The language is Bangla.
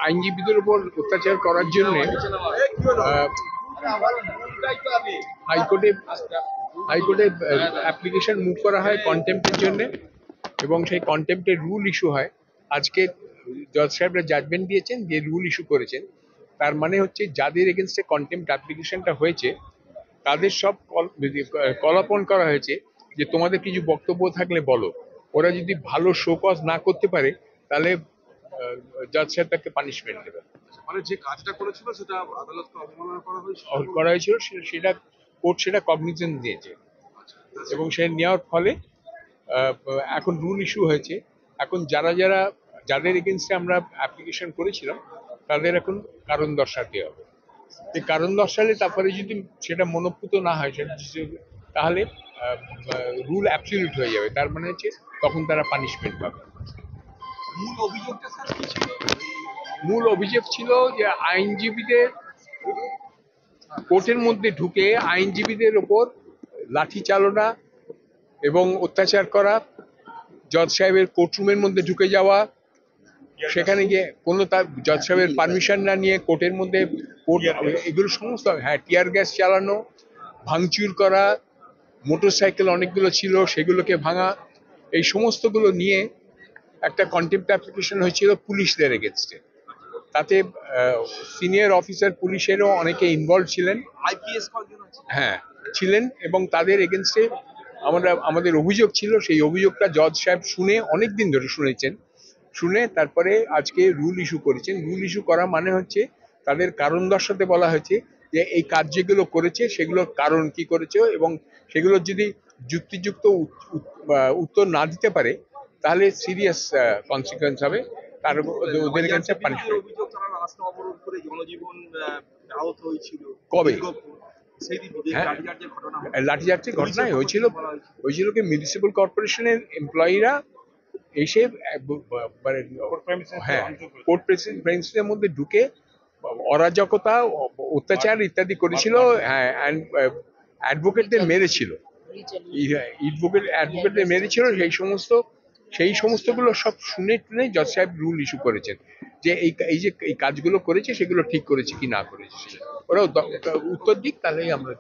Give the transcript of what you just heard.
আইনজীবীদের উপর অত্যাচার করার জন্য হাইকোর্টে অ্যাপ্লিকেশন মুভ করা হয় কন্টেম্পটের জন্য, এবং সেই কন্টেম্পটের রুল ইস্যু হয়। আজকে জজ সাহেবরা জাজমেন্ট দিয়েছেন, যে রুল ইস্যু করেছেন, তার মানে হচ্ছে যাদের এগেনস্টে কন্টেম্পট অ্যাপ্লিকেশনটা হয়েছে তাদের সব কল অপন করা হয়েছে যে তোমাদের কিছু বক্তব্য থাকলে বলো। ওরা যদি ভালো শোকজ না করতে পারে তাহলে জজ সাহেব তাকে পানিশমেন্ট দেবে। মানে যে কাজটা করেছিল সেটা আদালতকে অবমাননা করা হয়েছিল, সেটা কোর্ট সেটা কগনিজেন্স দিয়েছে, এবং সেটা নেওয়ার ফলে এখন রুল ইস্যু হয়েছে। এখন যাদের এগেনস্টে আমরা অ্যাপ্লিকেশন করেছিলাম তাদের এখন কারণ দর্শাতে হবে। এই কারণ দর্শালে তারপরে যদি সেটা মনোপুত না হয় তাহলে রুল অ্যাবসলিউট হয়ে যাবে, তার মানে হচ্ছে তখন তারা পানিশমেন্ট পাবে। মূল অভিযোগ ছিল যে আইনজীবীদের কোর্টের মধ্যে ঢুকে আইনজীবীদের ওপর লাঠি চালনা এবং অত্যাচার করা, জজ সাহেবের কোর্টরুমের মধ্যে ঢুকে যাওয়া, সেখানে গিয়ে কোনো তার জজ সাহেবের পারমিশন না নিয়ে কোর্টের মধ্যে এগুলো সমস্ত, টিয়ার গ্যাস চালানো, ভাঙচুর করা, মোটরসাইকেল অনেকগুলো ছিল সেগুলোকে ভাঙা, এই সমস্তগুলো নিয়ে একটা কন্টেম্পট অ্যাপ্লিকেশন হয়েছিল পুলিশদের এগেনস্টে। তাতে সিনিয়র অফিসার পুলিশেরও অনেকে ইনভলভ ছিলেন, ছিলেন, এবং তাদের এগেনস্টে আমাদের অভিযোগ ছিল। সেই অভিযোগটা জজ সাহেব শুনে, অনেকদিন ধরে শুনেছেন, শুনে তারপরে আজকে রুল ইস্যু করেছেন। রুল ইস্যু করা মানে হচ্ছে তাদের কারণ দর্শাতে বলা হয়েছে যে এই কাজ যেগুলো করেছে সেগুলোর কারণ কি করেছে, এবং সেগুলোর যদি যুক্তিযুক্ত উত্তর না দিতে পারে তাহলে সিরিয়াস কনসিকুয়েন্স হবে, তার ওদের কাছে পানিশমেন্ট। কবে লাঠিচার্জের ঘটনায় হয়েছিল কি মিউনিসিপ্যাল কর্পোরেশনের এমপ্লয়িরা এসে কোর্ট প্রেমিসের মধ্যে ঢুকে অরাজকতা, অত্যাচার ইত্যাদি করেছিল, অ্যাডভোকেটদের মেরেছিল, সেই সমস্তগুলো সব শুনে টুনে জজ সাহেব রুল ইস্যু করেছেন যে এই কাজগুলো করেছে সেগুলো ঠিক করেছে কি না করেছে, ওরা উত্তর দিক, তাহলেই আমরা